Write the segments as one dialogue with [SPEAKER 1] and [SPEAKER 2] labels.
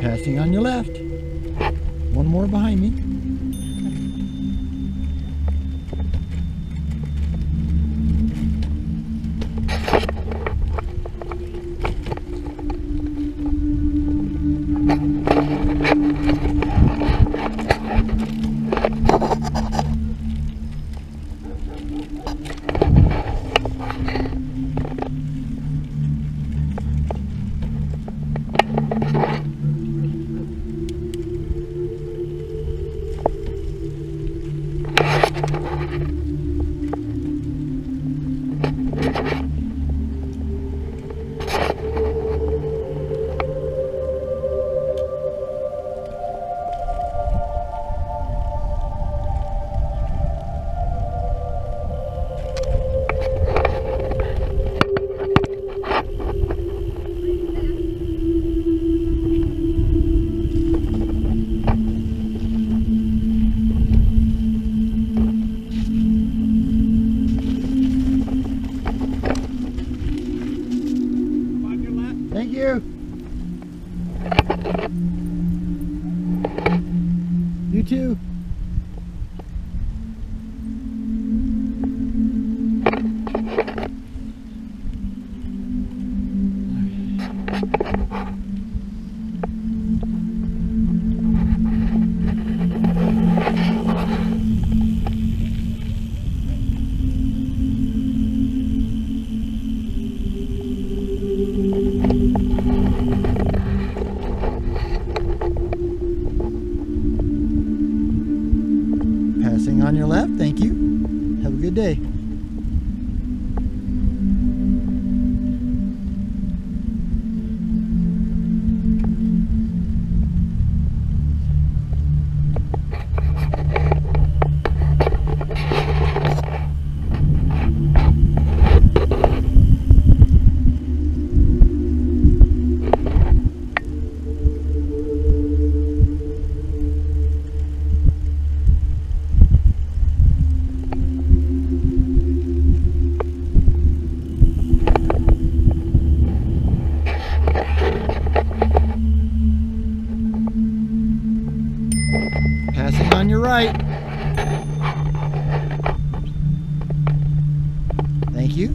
[SPEAKER 1] Passing on your left. One more behind me. Thank you. You too. Passing on your left, thank you. Have a good day. Passing on your right. Thank you.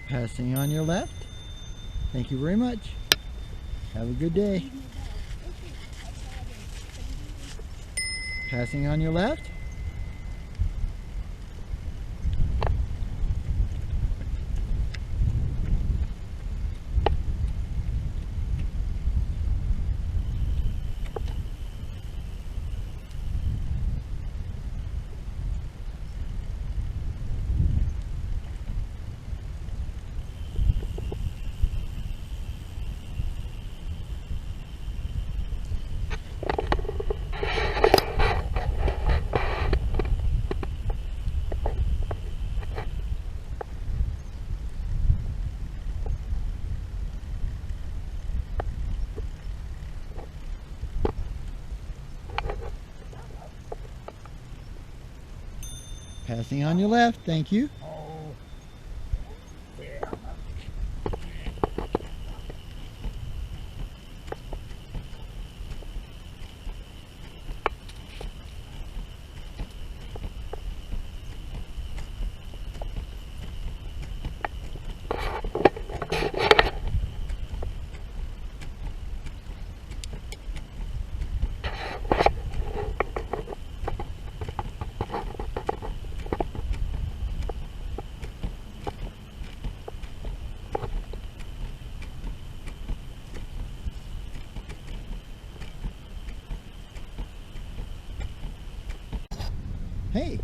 [SPEAKER 1] Passing on your left. Thank you very much. Have a good day. Passing on your left. Passing on your left, thank you. Hey,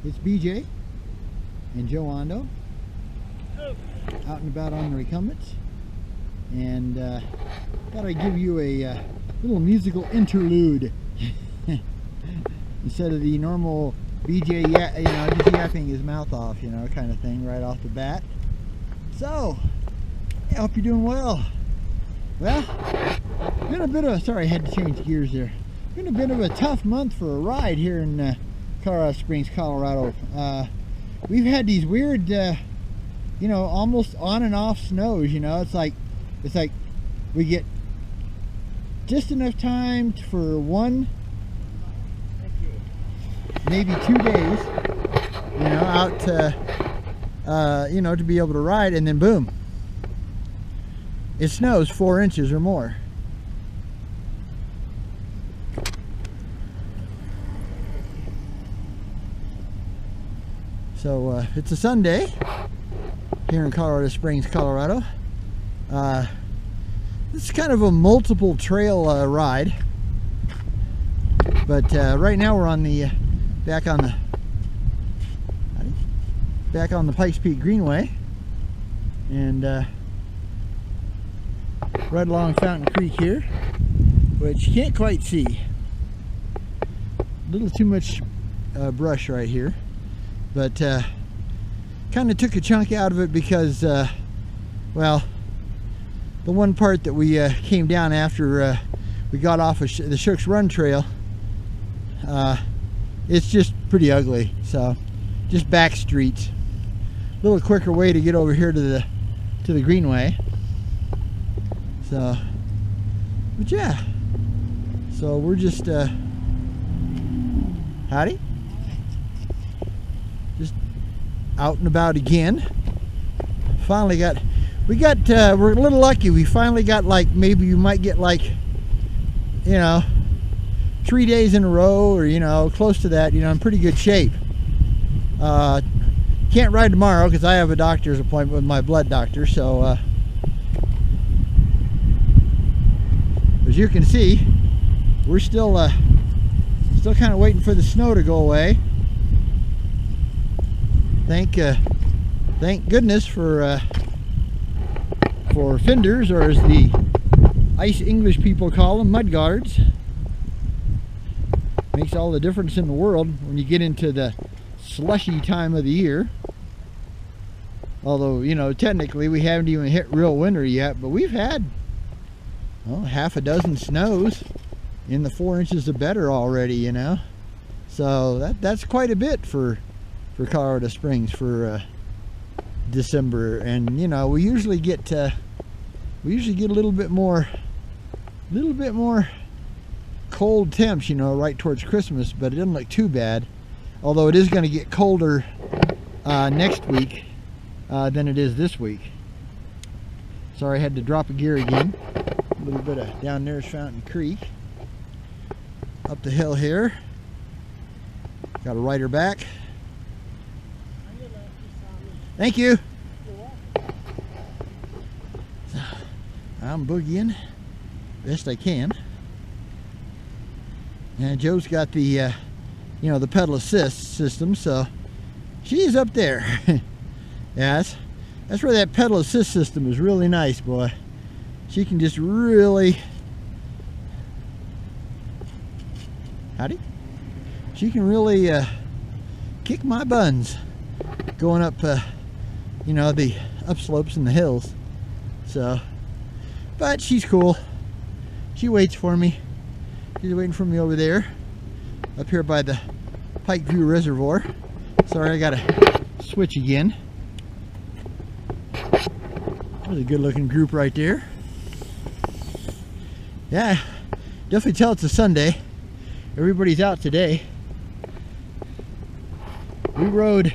[SPEAKER 1] it's BJ and Joe Ondo out and about on the Recumbents, and thought I'd give you a little musical interlude instead of the normal BJ, just yapping his mouth off, kind of thing right off the bat. So, I hope you're doing well. Well, been a bit of sorry, I had to change gears there. Been a bit of a tough month for a ride here in Colorado Springs, Colorado. We've had these weird, almost on and off snows. It's like we get just enough time for one, maybe 2 days, out to, to be able to ride, and then boom, it snows 4 inches or more. So it's a Sunday here in Colorado Springs, Colorado. This is kind of a multiple trail ride, but right now we're on the back on the Pikes Peak Greenway, and right along Fountain Creek here, which you can't quite see. A little too much brush right here. But kind of took a chunk out of it because, well, the one part that we came down after we got off of the Shook's Run Trail, it's just pretty ugly. So, just back streets. A little quicker way to get over here to the Greenway. So, but yeah. So we're just howdy. Just out and about again. Finally we're a little lucky. We finally got, like, maybe you might get, like, 3 days in a row, or close to that, in pretty good shape. Can't ride tomorrow because I have a doctor's appointment with my blood doctor, so as you can see, we're still kind of waiting for the snow to go away. Thank goodness for fenders, or as the ice English people call them, mud guards. Makes all the difference in the world when you get into the slushy time of the year. Although, technically we haven't even hit real winter yet, but we've had, well, half a dozen snows in the 4 inches or better already, So that's quite a bit for Colorado Springs for December. And we usually get a little bit more cold temps, right towards Christmas, but it doesn't look too bad. Although it is going to get colder next week than it is this week. Sorry, I had to drop a gear again. A little bit of down there's Fountain Creek. Up the hill here. Got a rider back. Thank you. So, I'm boogieing best I can. And Joe's got the the pedal assist system, so she's up there. Yes, that's where that pedal assist system is really nice, boy. She can just really, howdy, she can really kick my buns going up the upslopes and the hills. So, but she's cool. She waits for me. She's waiting for me over there, up here by the Pike View Reservoir. Sorry, I gotta switch again. There's a good looking group right there. Yeah, definitely tell it's a Sunday. Everybody's out today. We rode,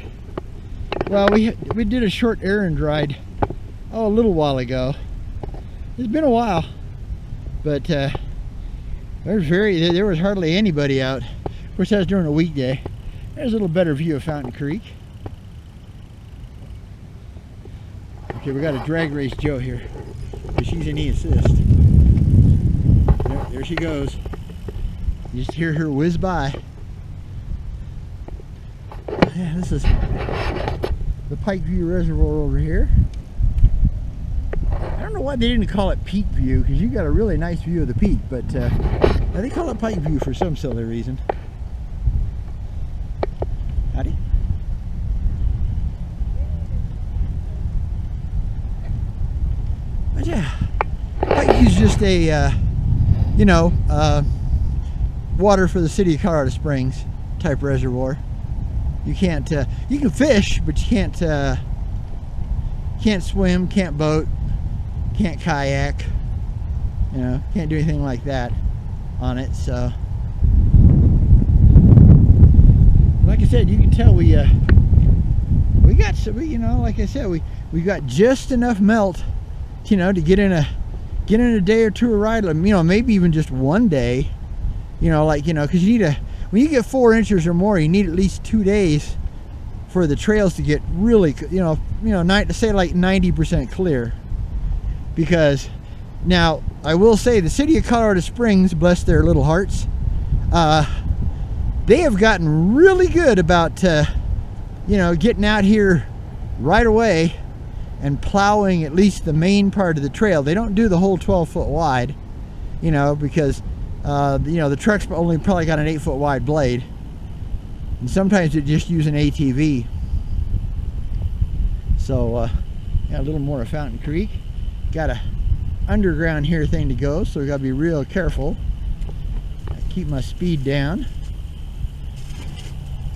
[SPEAKER 1] well, we did a short errand ride, a little while ago. It's been a while, but there was hardly anybody out. Of course, that was during a weekday. There's a little better view of Fountain Creek. Okay, we got a drag race Joe here, because she's in e-assist. There she goes. You just hear her whiz by. Yeah, this is the Pike View Reservoir over here. I don't know why they didn't call it Peak View, because you got a really nice view of the peak, but they call it Pike View for some silly reason. Howdy. But yeah, Pike View's just a, you know, water for the city of Colorado Springs type reservoir. You can't, you can fish, but you can't swim, can't boat, can't kayak, you know, can't do anything like that on it. So, like I said, you can tell we got some, you know, like I said, we got just enough melt, you know, to get in a day or two of ride, you know, maybe even just one day, you know, like, you know, because you need when you get 4 inches or more, you need at least 2 days for the trails to get really, you know, say like 90% clear. Because now I will say the city of Colorado Springs, bless their little hearts, they have gotten really good about, you know, getting out here right away and plowing at least the main part of the trail. They don't do the whole 12-foot wide, you know, because you know, the truck's only probably got an 8-foot wide blade, and sometimes it just use an ATV. So yeah, a little more of Fountain Creek. Got a underground here thing to go, so we got to be real careful. Keep my speed down.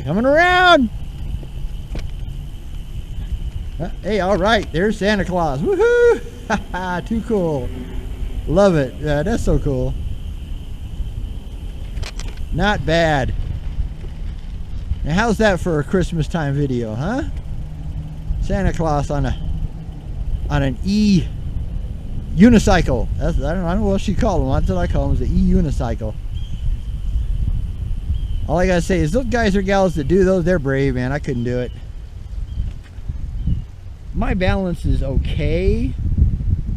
[SPEAKER 1] Coming around. Hey, all right, there's Santa Claus. Woohoo! Too cool. Love it. That's so cool. Not bad. Now, how's that for a Christmas time video, huh? Santa Claus on an unicycle. I don't know what she called them. That's what I call them. Is the unicycle. All I gotta say is those guys or gals that do those, they're brave, man. I couldn't do it. My balance is okay.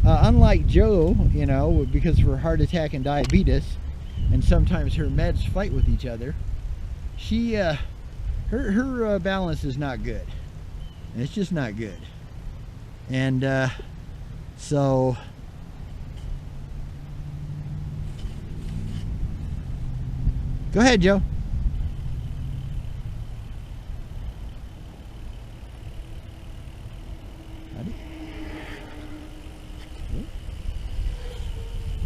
[SPEAKER 1] Unlike Joe, you know, because of her heart attack and diabetes, and sometimes her meds fight with each other, she her balance is not good. It's just not good. And so go ahead, Joe.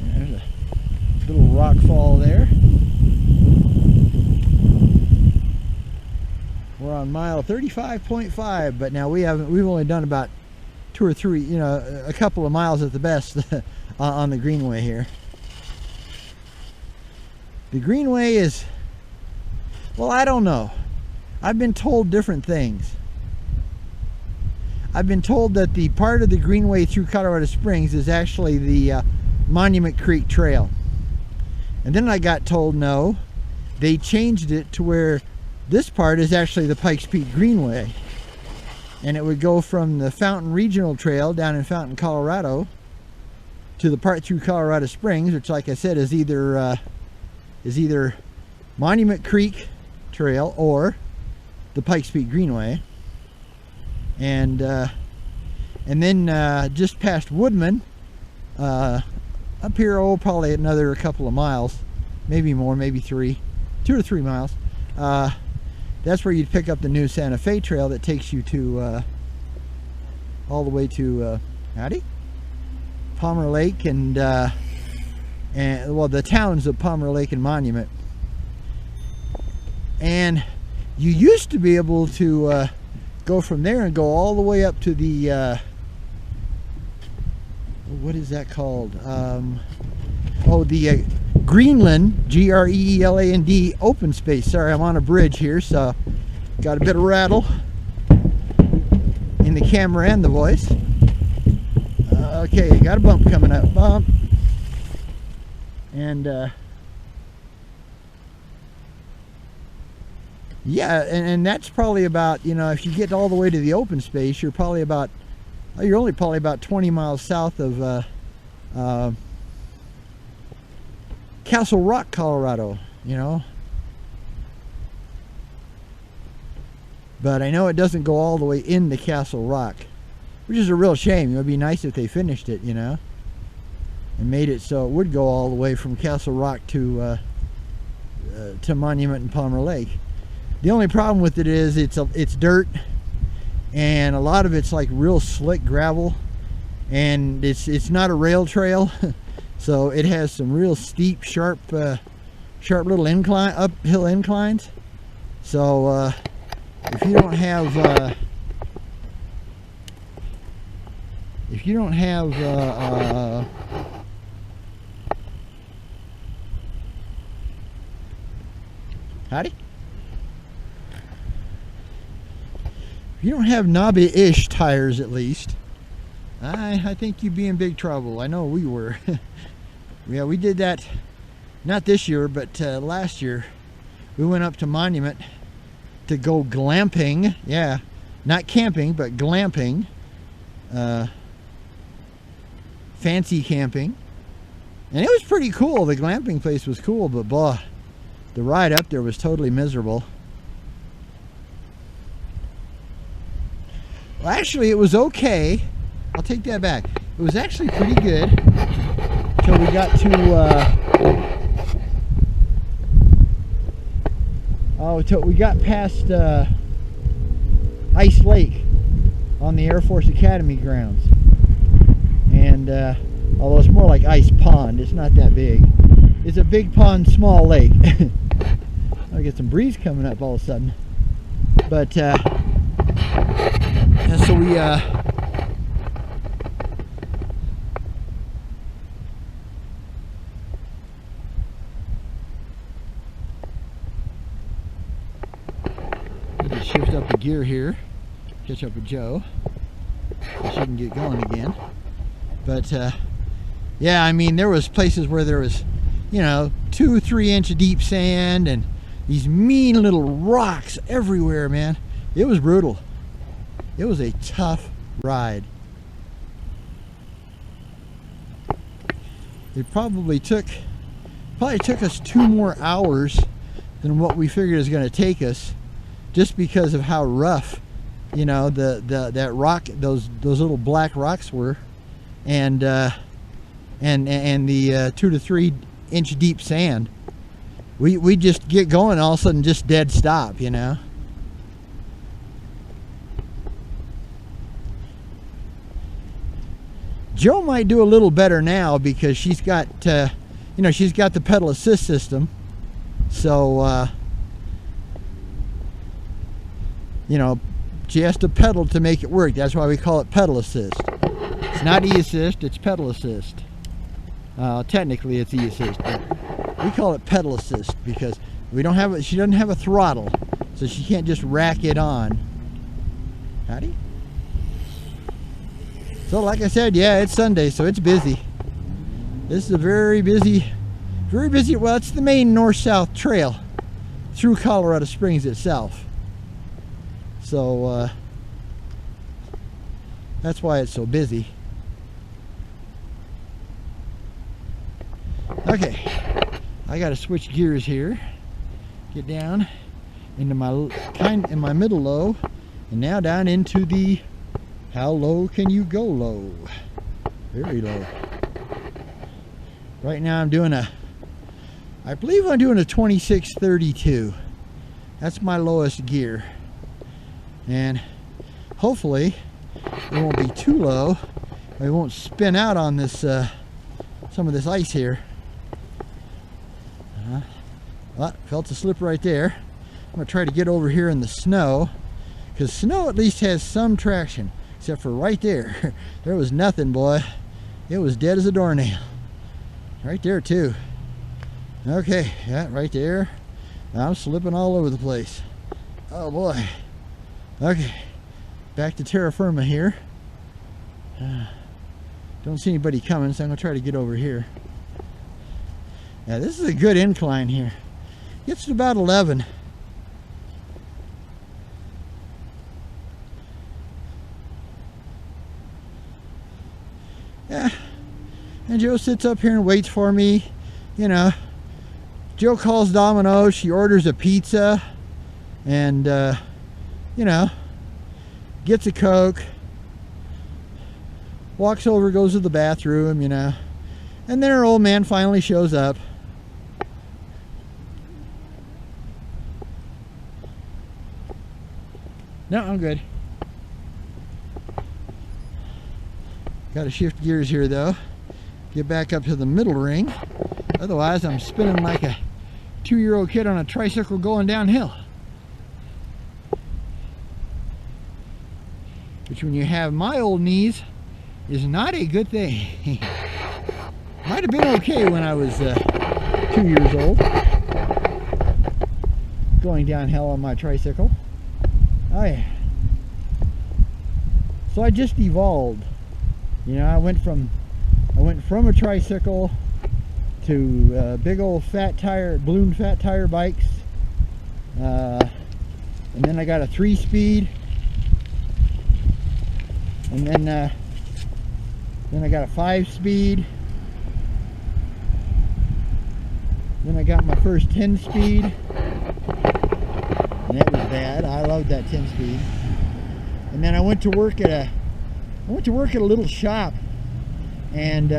[SPEAKER 1] There's a little rock fall there. We're on mile 35.5, but now we've only done about 2 or 3, you know, a couple of miles at the best on the Greenway here. The Greenway is, well, I don't know. I've been told different things. I've been told that the part of the Greenway through Colorado Springs is actually the Monument Creek Trail. And then I got told no, they changed it to where this part is actually the Pikes Peak Greenway. And it would go from the Fountain Regional Trail down in Fountain, Colorado, to the part through Colorado Springs, which, like I said, is either Monument Creek Trail or the Pikes Peak Greenway. And then just past Woodman, up here, probably another couple of miles, maybe more, maybe 2 or 3 miles. That's where you'd pick up the new Santa Fe Trail that takes you to all the way to howdy, Palmer Lake and well, the towns of Palmer Lake and Monument. And you used to be able to go from there and go all the way up to the what is that called? The Greenland, Greenland open space. Sorry, I'm on a bridge here, so got a bit of rattle in the camera and the voice. Okay, got a bump coming up. Bump. And yeah, and that's probably about, you know, if you get all the way to the open space, you're probably about, you're only probably about 20 miles south of Castle Rock, Colorado, you know. But I know it doesn't go all the way into Castle Rock, which is a real shame. It would be nice if they finished it, you know, and made it so it would go all the way from Castle Rock to Monument and Palmer Lake. The only problem with it is it's dirt, and a lot of it's like real slick gravel, and it's not a rail trail, so it has some real steep, sharp little uphill inclines. So if you don't have howdy? If you don't have knobby-ish tires, at least, I think you'd be in big trouble. I know we were. Yeah, we did that, not this year, but last year. We went up to Monument to go glamping. Yeah, not camping, but glamping. Fancy camping. And it was pretty cool. The glamping place was cool, but boy, the ride up there was totally miserable. Well, actually, it was okay. I'll take that back. It was actually pretty good until we got to until we got past Ice Lake on the Air Force Academy grounds. And although it's more like Ice Pond, it's not that big. It's a big pond, small lake. I'll get some breeze coming up all of a sudden. But so we just shift up the gear here, catch up with Joe so she can get going again. But yeah, I mean, there was places where there was, you know, 2-3 inch deep sand and these mean little rocks everywhere, man. It was brutal. It was a tough ride. It probably took us 2 more hours than what we figured it was going to take us, just because of how rough, you know, that rock, those little black rocks were, and the 2 to 3 inch deep sand. We just get going and all of a sudden just dead stop, you know. Joe might do a little better now because she's got you know, she's got the pedal assist system, so you know, she has to pedal to make it work. That's why we call it pedal assist. It's not e-assist, it's pedal assist. Technically it's e-assist, but we call it pedal assist because we don't have she doesn't have a throttle, so she can't just rack it on. Howdy? So like I said, yeah, it's Sunday, so it's busy. This is a very busy, well, it's the main north-south trail through Colorado Springs itself. So that's why it's so busy. Okay, I got to switch gears here. Get down into my middle low, and now down into the how low can you go low? Very low. Right now I'm doing I believe I'm doing a 2632. That's my lowest gear. And hopefully it won't be too low. I won't spin out on this some of this ice here. Well, felt a slip right there. I'm gonna try to get over here in the snow, because snow at least has some traction, except for right there. There was nothing, boy. It was dead as a doornail. Right there too. Okay, yeah, right there. I'm slipping all over the place. Oh boy. Okay, back to terra firma here. Don't see anybody coming, so I'm gonna try to get over here. Yeah, this is a good incline here. Gets to about 11. Yeah, and Joe sits up here and waits for me. You know, Joe calls Domino's, she orders a pizza, and you know, gets a Coke, walks over, goes to the bathroom, you know, and then her old man finally shows up. No, I'm good. Got to shift gears here though. Get back up to the middle ring. Otherwise, I'm spinning like a 2-year-old kid on a tricycle going downhill. Which, when you have my old knees, is not a good thing. Might have been okay when I was 2 years old, going downhill on my tricycle. Oh yeah. So I just evolved. You know, I went from a tricycle to big old balloon fat tire bikes, and then I got a 3-speed, and then I got a 5-speed, then I got my first 10-speed, and that was bad. I loved that 10-speed. And then I went to work at a little shop, and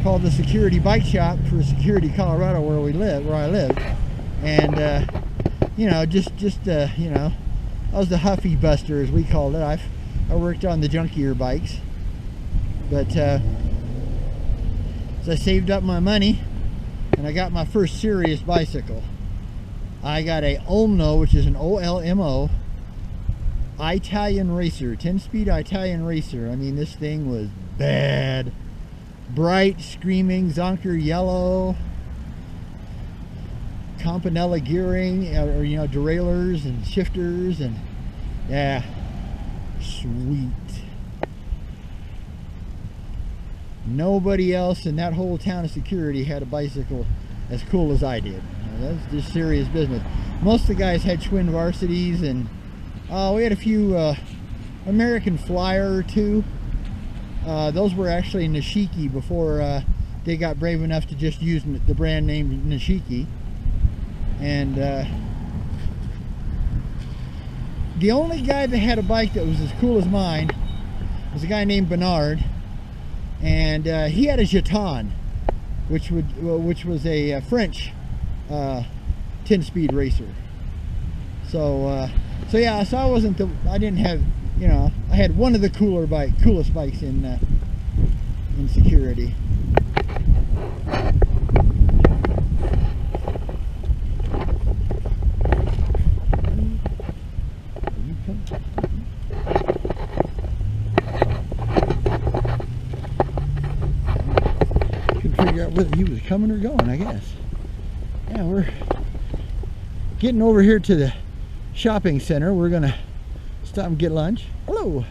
[SPEAKER 1] called the Security Bike Shop for Security, Colorado, where I live. And you know, you know, I was the Huffy Buster, as we called it. I worked on the junkier bikes, but so I saved up my money, and I got my first serious bicycle. I got a Olmo, which is an OLMO Italian racer, 10-speed Italian racer. I mean, this thing was bad. Bright, screaming, zonker yellow, Campanella gearing, or you know, derailleurs and shifters, and yeah, sweet. Nobody else in that whole town of Security had a bicycle as cool as I did. That's just serious business. Most of the guys had Schwinn Varsities, and we had a few American Flyer or two. Those were actually Nishiki before they got brave enough to just use the brand name Nishiki. And the only guy that had a bike that was as cool as mine was a guy named Bernard, and he had a Jeton, which was a French 10-speed racer. So yeah, so I didn't have, you know, I had one of the coolest bikes in Security. Couldn't figure out whether he was coming or going, I guess. Yeah, we're getting over here to the shopping center. We're gonna stop and get lunch. Hello,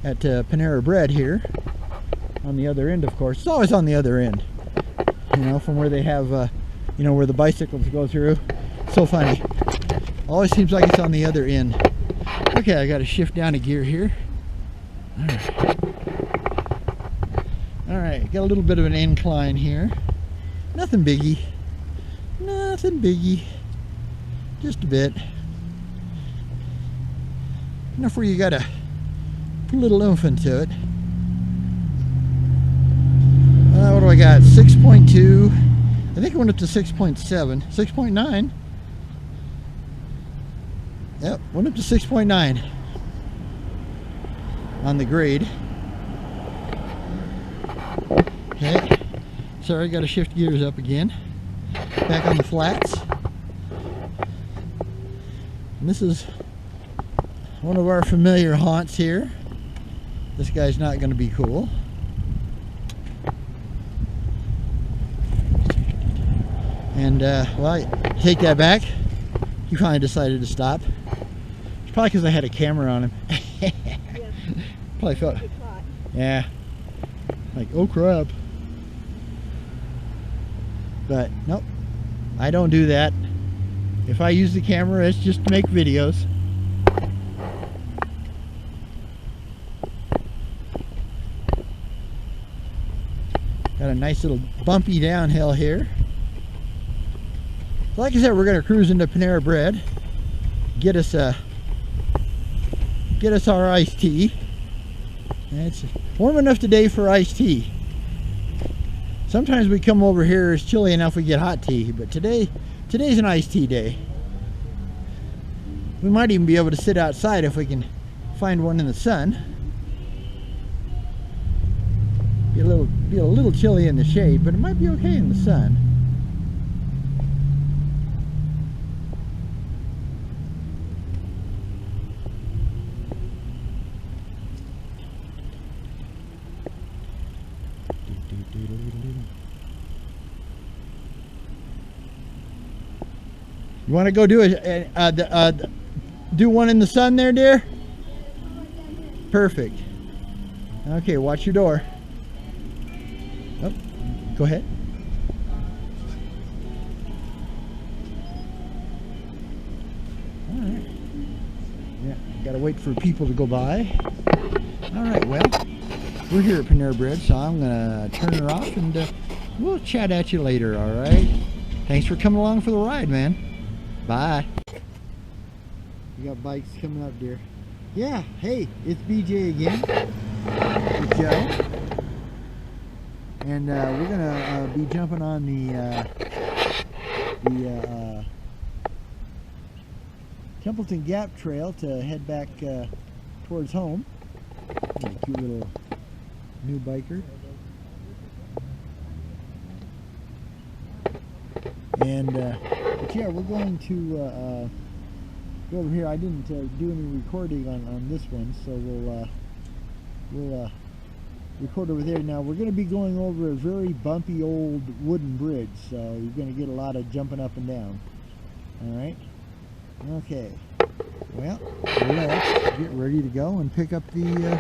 [SPEAKER 1] at Panera Bread here on the other end. Of course, it's always on the other end, you know, from where they have you know, where the bicycles go through. So funny, always seems like it's on the other end. Okay, I got to shift down a gear here. All right, got a little bit of an incline here. Nothing biggie, just a bit. Enough where you gotta put a little oomph into it. What do I got? 6.2. I think it went up to 6.7. 6.9. Yep, went up to 6.9 on the grade. Okay, sorry, gotta shift gears up again. Back on the flats. And this is one of our familiar haunts here. This guy's not going to be cool. And well, take that back. He finally decided to stop. It's probably because I had a camera on him.
[SPEAKER 2] Yeah.
[SPEAKER 1] Probably felt, yeah, like, oh crap. But nope, I don't do that. If I use the camera, it's just to make videos. Got a nice little bumpy downhill here. So like I said, we're going to cruise into Panera Bread, get us our iced tea. And it's warm enough today for iced tea. Sometimes we come over here, it's chilly enough we get hot tea, but today's an iced tea day. We might even be able to sit outside if we can find one in the sun. Be a little chilly in the shade, but it might be okay in the sun. You want to go do do one in the sun there, dear? Perfect. Okay, watch your door. Oh, go ahead. All right. Yeah, gotta wait for people to go by. All right, well, we're here at Panera Bread, so I'm gonna turn her off and we'll chat at you later, all right? Thanks for coming along for the ride, man. Bye. We got bikes coming up, dear. Yeah, hey, it's BJ again. It's Joe. And we're gonna be jumping on the Templeton Gap Trail to head back towards home. A cute little new biker. And but yeah, we're going to go over here. I didn't do any recording on this one, so we'll record over there. Now we're going to be going over a very bumpy old wooden bridge, so you're going to get a lot of jumping up and down. All right. Okay. Well, let's get ready to go and pick up the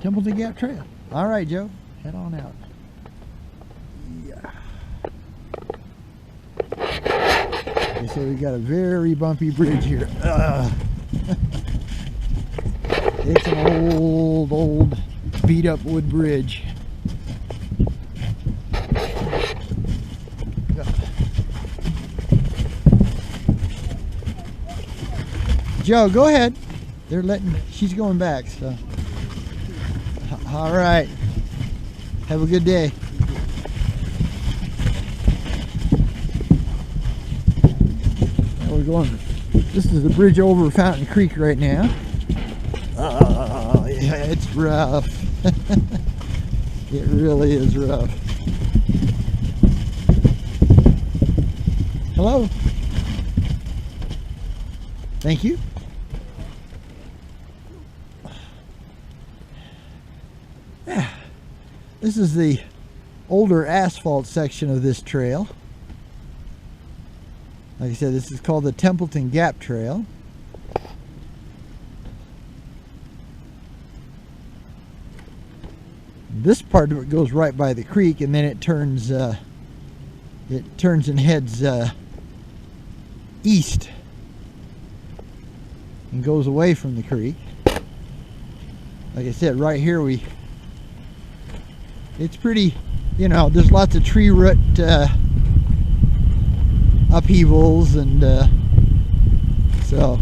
[SPEAKER 1] Templeton Gap Trail. All right, Joe, head on out. Yeah. They say we got a very bumpy bridge here. It's an old beat up wood bridge. Joe, go ahead. They're letting, she's going back, so. All right. Have a good day. We're going, this is the bridge over Fountain Creek right now. Oh, yeah, it's rough. It really is rough. Hello. Thank you. Yeah. This is the older asphalt section of this trail. Like I said, this is called the Templeton Gap Trail. This part of it goes right by the creek, and then it turns and heads east and goes away from the creek. Like I said, right here it's pretty, you know, there's lots of tree root upheavals, and so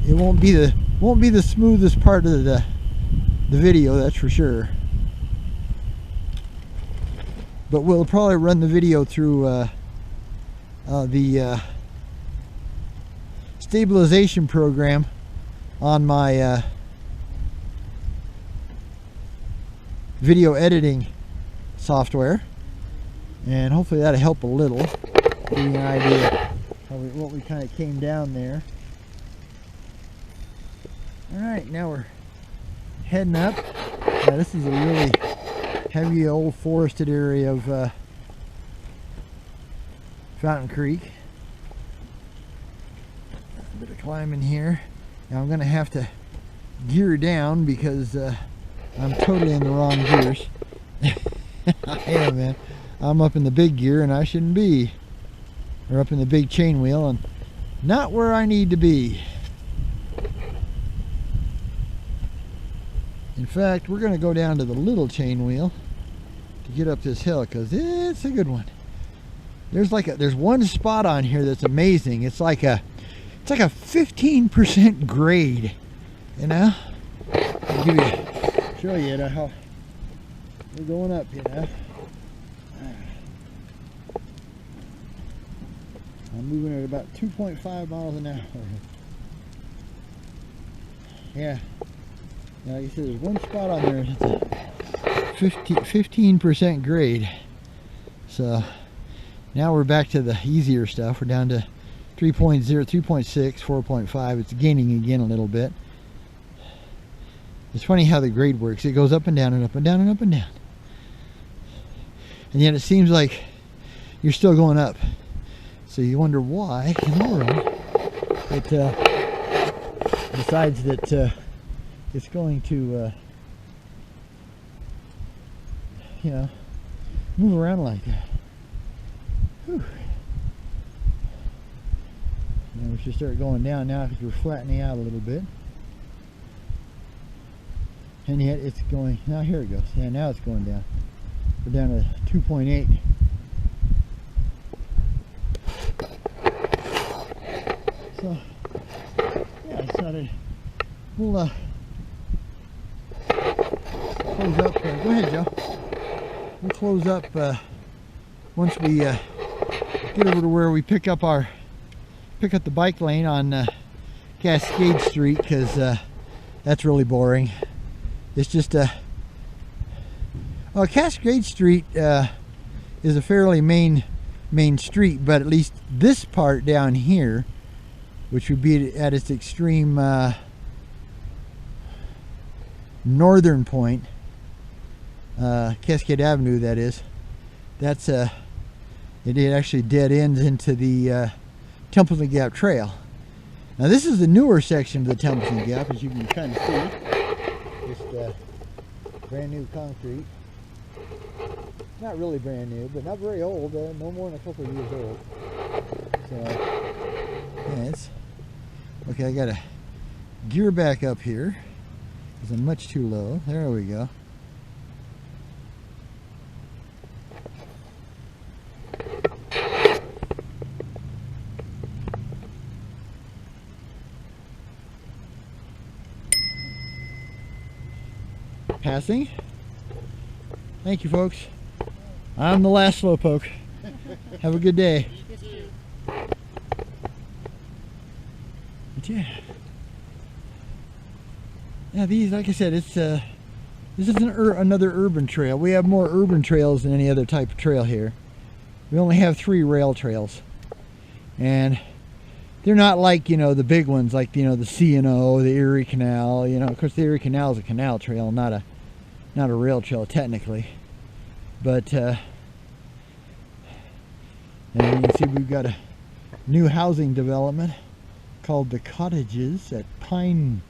[SPEAKER 1] it won't be the smoothest part of the video, that's for sure. But we'll probably run the video through the stabilization program on my video editing software, and hopefully that'll help a little, give you an idea what we kind of came down there. Alright, now we're heading up. Now this is a really heavy old forested area of Fountain Creek. A bit of climbing here. Now I'm going to have to gear down because I'm totally in the wrong gears. I am, man. I'm up in the big gear and I shouldn't be. Or up in the big chain wheel and not where I need to be. In fact, we're going to go down to the little chain wheel to get up this hill because it's a good one. There's one spot on here that's amazing. It's like a 15% grade, you know. I'll show you how we're going up, you know. I'm moving at about 2.5 miles an hour. Yeah. Now, like I said, there's one spot on there that's a 15% grade. So now we're back to the easier stuff. We're down to 3.0, 3.6, 4.5. It's gaining again a little bit. It's funny how the grade works. It goes up and down and up and down and up and down. And yet it seems like you're still going up. So you wonder why in the world it decides that it's going to, you know, move around like that. Whew. And we should start going down now because we're flattening out a little bit. And yet it's going, now here it goes. Yeah, now it's going down. We're down to 2.8. So, yeah, I decided we'll close up. Go ahead, Joe. We'll close up once we get over to where we pick up the bike lane on Cascade Street, because that's really boring. It's just Cascade Street is a fairly main street, but at least this part down here, which would be at its extreme northern point, Cascade Avenue, that is, that's it actually dead ends into the Templeton Gap Trail. Now this is the newer section of the Templeton Gap, as you can kind of see. Just brand new concrete. Not really brand new, but not very old. No more than a couple of years old. So yeah, it's okay. I gotta gear back up here because I'm much too low. There we go. Passing. Thank you, folks. I'm the last slowpoke. Have a good day. But yeah, these, like I said, it's this is another urban trail. We have more urban trails than any other type of trail here. We only have 3 rail trails, and they're not like, you know, the big ones like, you know, the C&O, the Erie Canal. You know, of course, the Erie Canal is a canal trail, not a rail trail technically. But and you can see we've got a new housing development called the Cottages at Pine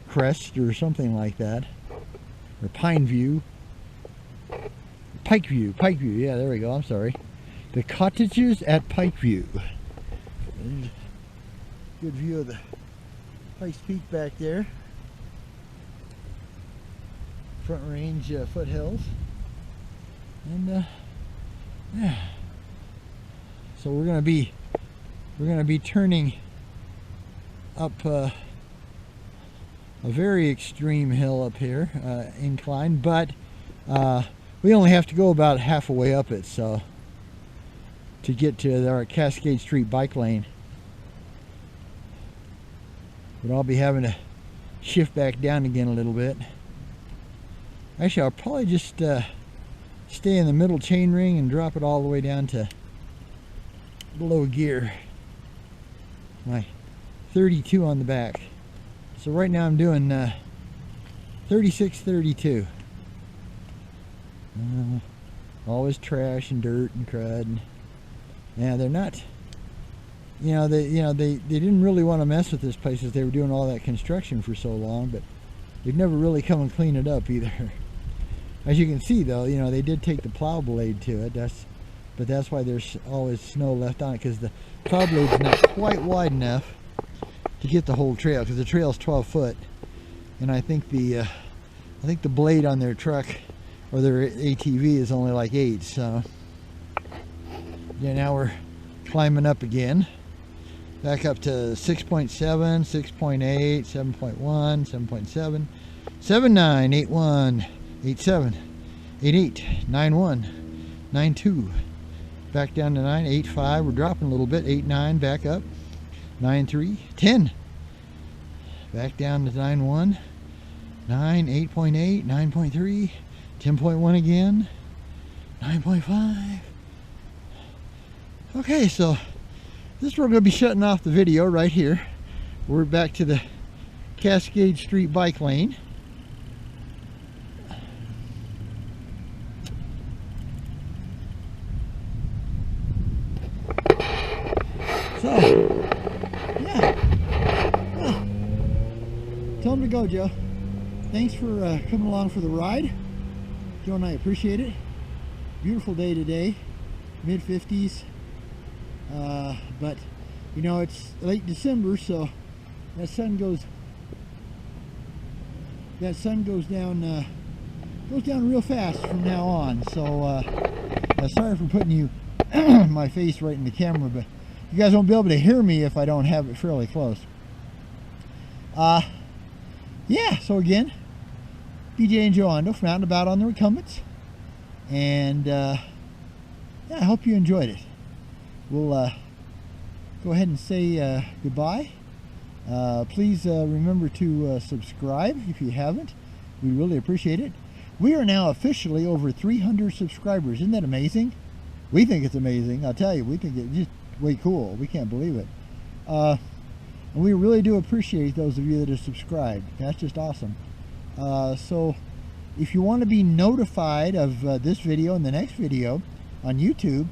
[SPEAKER 1] Crest or something like that, or Pine View, Pikeview. Yeah, there we go. I'm sorry. The Cottages at Pikeview. There's a good view of the Pikes Peak back there. Front Range foothills, and yeah. So we're gonna be turning up a very extreme hill up here, incline, but we only have to go about half a way up it, so to get to our Cascade Street bike lane. But I'll be having to shift back down again a little bit. Actually, I'll probably just stay in the middle chain ring and drop it all the way down to below gear. my 32 on the back. So right now I'm doing 36-32. Always trash and dirt and crud. Yeah, they're not. They didn't really want to mess with this place as they were doing all that construction for so long, but they've never really come and clean it up either. As you can see, though, they did take the plow blade to it. But that's why there's always snow left on it, because the plow blade's not quite wide enough to get the whole trail, because the trail's 12 foot, and I think the blade on their truck or their ATV is only like 8. So yeah, now we're climbing up again. Back up to 6.7, 6.8, 7.1, 7.7, 7.9, 8.1, 8.7, 8.8, 9.1, 9.2. Back down to 9, 8.5. We're dropping a little bit. 8.9, back up. 9.3, 10. Back down to 9.1, 9, 8.8, 9.3, 10.1 again, 9.5. Okay, so this is where we're going to be shutting off the video right here. We're back to the Cascade Street bike lane. So, yeah. Well, tell them to go, Joe. Thanks for coming along for the ride. Joe and I appreciate it. Beautiful day today, mid-50s. But it's late December, so that sun goes down real fast from now on. So sorry for putting you my face right in the camera, but you guys won't be able to hear me if I don't have it fairly close. Yeah, so again, BJ and Joe Ando from Out and About on the Recumbents, and yeah, I hope you enjoyed it. We'll go ahead and say goodbye. Please remember to subscribe if you haven't. We really appreciate it. We are now officially over 300 subscribers. Isn't that amazing? We think it's amazing. I'll tell you, we think it's just way cool. We can't believe it. And we really do appreciate those of you that are subscribed. That's just awesome. So if you want to be notified of this video and the next video on YouTube,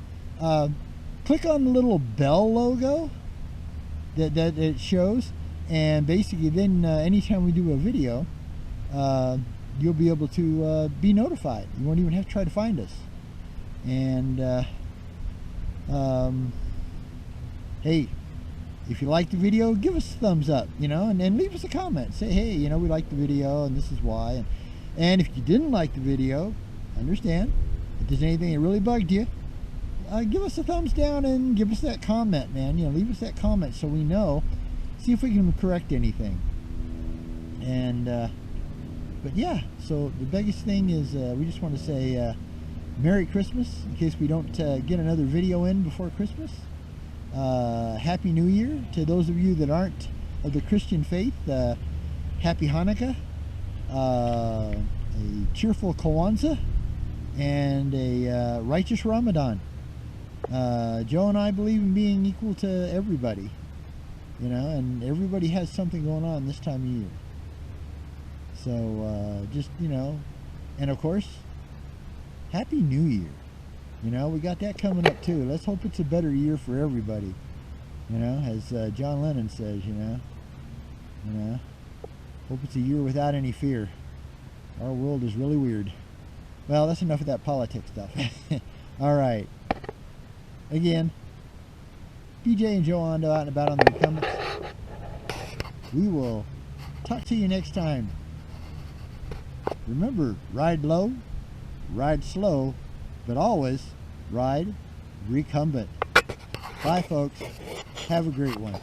[SPEAKER 1] click on the little bell logo that it shows, and basically then anytime we do a video, you'll be able to be notified. You won't even have to try to find us. And hey, if you like the video, give us a thumbs up, and leave us a comment. Say, hey, we like the video and this is why. And if you didn't like the video, understand. If there's anything that really bugged you, give us a thumbs down and give us that comment, man. Leave us that comment so we know. See if we can correct anything. And but yeah, so the biggest thing is we just want to say Merry Christmas, in case we don't get another video in before Christmas. Happy New Year to those of you that aren't of the Christian faith. Happy Hanukkah, a cheerful Kwanzaa, and a righteous Ramadan. Joe and I believe in being equal to everybody, and everybody has something going on this time of year. So just and of course, Happy New Year. We got that coming up too. Let's hope it's a better year for everybody. As John Lennon says, hope it's a year without any fear. Our world is really weird. Well, that's enough of that politics stuff. All right. Again, BJ and Joe Ando Out and About on the Recumbents. We will talk to you next time. Remember, ride low, ride slow, but always ride recumbent. Bye, folks. Have a great one.